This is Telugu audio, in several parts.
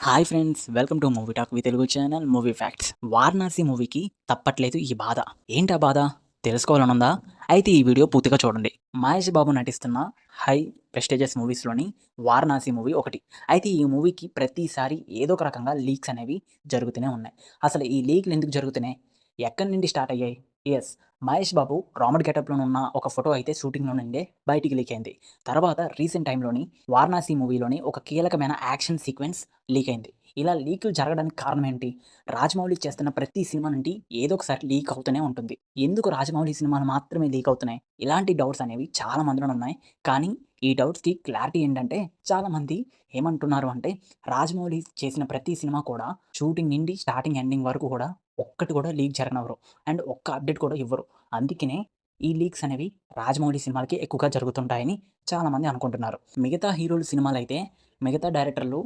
Hi friends, welcome to movie talk with Telugu channel movie facts. Varanasi మూవీకి తప్పట్లేదు ఈ బాధ. ఏంటా బాధ తెలుసుకోవాలనుందా? అయితే ఈ వీడియో పూర్తిగా చూడండి. మహేష్ బాబు నటిస్తున్న హై ప్రెస్టీజియస్ మూవీస్లోని వారణాసి మూవీ ఒకటి. అయితే ఈ మూవీకి ప్రతిసారి ఏదో ఒక రకంగా లీక్స్ అనేవి జరుగుతూనే ఉన్నాయి. అసలు ఈ లీక్లు ఎందుకు జరుగుతున్నాయి? ఎక్కడి నుండి స్టార్ట్ అయ్యాయి? ఎస్, మహేష్ బాబు రాముడి గెటప్లో ఉన్న ఒక ఫోటో అయితే షూటింగ్లో నుండే బయటికి లీక్ అయింది. తర్వాత రీసెంట్ టైంలోని వారణాసి మూవీలోని ఒక కీలకమైన యాక్షన్ సీక్వెన్స్ లీక్ అయింది. ఇలా లీకులు జరగడానికి కారణం ఏంటి? రాజమౌళి చేస్తున్న ప్రతి సినిమా నుండి ఏదో ఒకసారి లీక్ అవుతూనే ఉంటుంది. ఎందుకు రాజమౌళి సినిమాలు మాత్రమే లీక్ అవుతున్నాయి? ఇలాంటి డౌట్స్ అనేవి చాలా మందిలో ఉన్నాయి. కానీ ఈ డౌట్స్కి క్లారిటీ ఏంటంటే, చాలామంది ఏమంటున్నారు అంటే, రాజమౌళి చేసిన ప్రతి సినిమా కూడా షూటింగ్ నుండి స్టార్టింగ్ ఎండింగ్ వరకు కూడా ఒక్కటి కూడా లీక్ జరగనివ్వరు. అండ్ ఒక్క అప్డేట్ కూడా ఇవ్వరు. అందుకనే ఈ లీక్స్ అనేవి రాజమౌళి సినిమాలకి ఎక్కువగా జరుగుతుంటాయని చాలామంది అనుకుంటున్నారు. మిగతా హీరోల సినిమాలైతే మిగతా డైరెక్టర్లు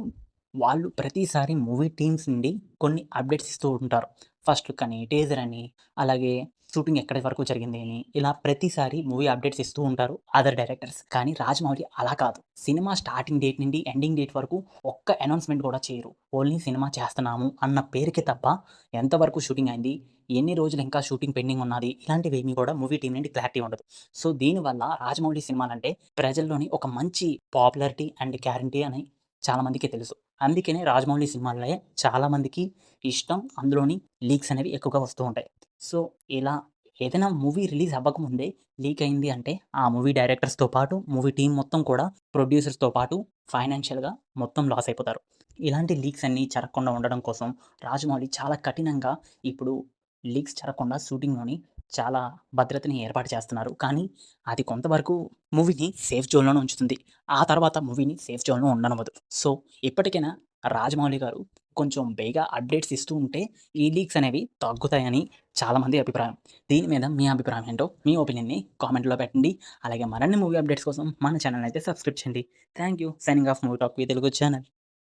వాళ్ళు ప్రతిసారి మూవీ టీమ్స్ నుండి కొన్ని అప్డేట్స్ ఇస్తూ ఉంటారు. ఫస్ట్ లుక్ అని, టీజర్ అని, అలాగే షూటింగ్ ఎక్కడి వరకు జరిగింది అని, ఇలా ప్రతిసారి మూవీ అప్డేట్స్ ఇస్తూ ఉంటారు అదర్ డైరెక్టర్స్. కానీ రాజమౌళి అలా కాదు. సినిమా స్టార్టింగ్ డేట్ నుండి ఎండింగ్ డేట్ వరకు ఒక్క అనౌన్స్‌మెంట్ కూడా చేయరు. ఓన్లీ సినిమా చేస్తున్నాము అన్న పేరుకే తప్ప ఎంతవరకు షూటింగ్ అయింది, ఎన్ని రోజులు ఇంకా షూటింగ్ పెండింగ్ ఉన్నది, ఇలాంటివేమీ కూడా మూవీ టీమ్ నుండి క్లారిటీ ఉండదు. సో, దీనివల్ల రాజమౌళి సినిమాలంటే ప్రజల్లోని ఒక మంచి పాపులారిటీ అండ్ గ్యారంటీ అని చాలామందికి తెలుసు. అందుకనే రాజమౌళి సినిమాలే చాలామందికి ఇష్టం. అందులోని లీక్స్ అనేవి ఎక్కువగా వస్తూ ఉంటాయి. సో, ఇలా ఏదైనా మూవీ రిలీజ్ అవ్వకముందే లీక్ అయింది అంటే, ఆ మూవీ డైరెక్టర్స్‌తో పాటు, మూవీ టీమ్ మొత్తం కూడా ప్రొడ్యూసర్స్‌తో పాటు ఫైనాన్షియల్‌గా మొత్తం లాస్ అయిపోతారు. ఇలాంటి లీక్స్ అన్నీ జరగకుండా ఉండడం కోసం రాజమౌళి చాలా కఠినంగా ఇప్పుడు లీక్స్ జరగకుండా షూటింగ్‌లోని చాలా భద్రతని ఏర్పాటు చేస్తున్నారు. కానీ అది కొంతవరకు మూవీని సేఫ్ జోన్‌లోనే ఉంచుతుంది. ఆ తర్వాత మూవీని సేఫ్ జోన్‌లో ఉండనివ్వదు. సో, ఇప్పటికైనా రాజమౌళి గారు కొంచెం బేగా అప్డేట్స్ ఇస్తూ ఉంటే ఈ లీక్స్ అనేవి తగ్గుతాయని చాలామంది అభిప్రాయం. దీని మీద మీ అభిప్రాయం ఏంటో, మీ ఒపీనియన్‌ని కామెంట్‌లో పెట్టండి. అలాగే మరిన్ని మూవీ అప్డేట్స్ కోసం మన ఛానెల్‌ని అయితే సబ్స్క్రైబ్ చేయండి. Thank you. Signing off movie talk with Telugu channel.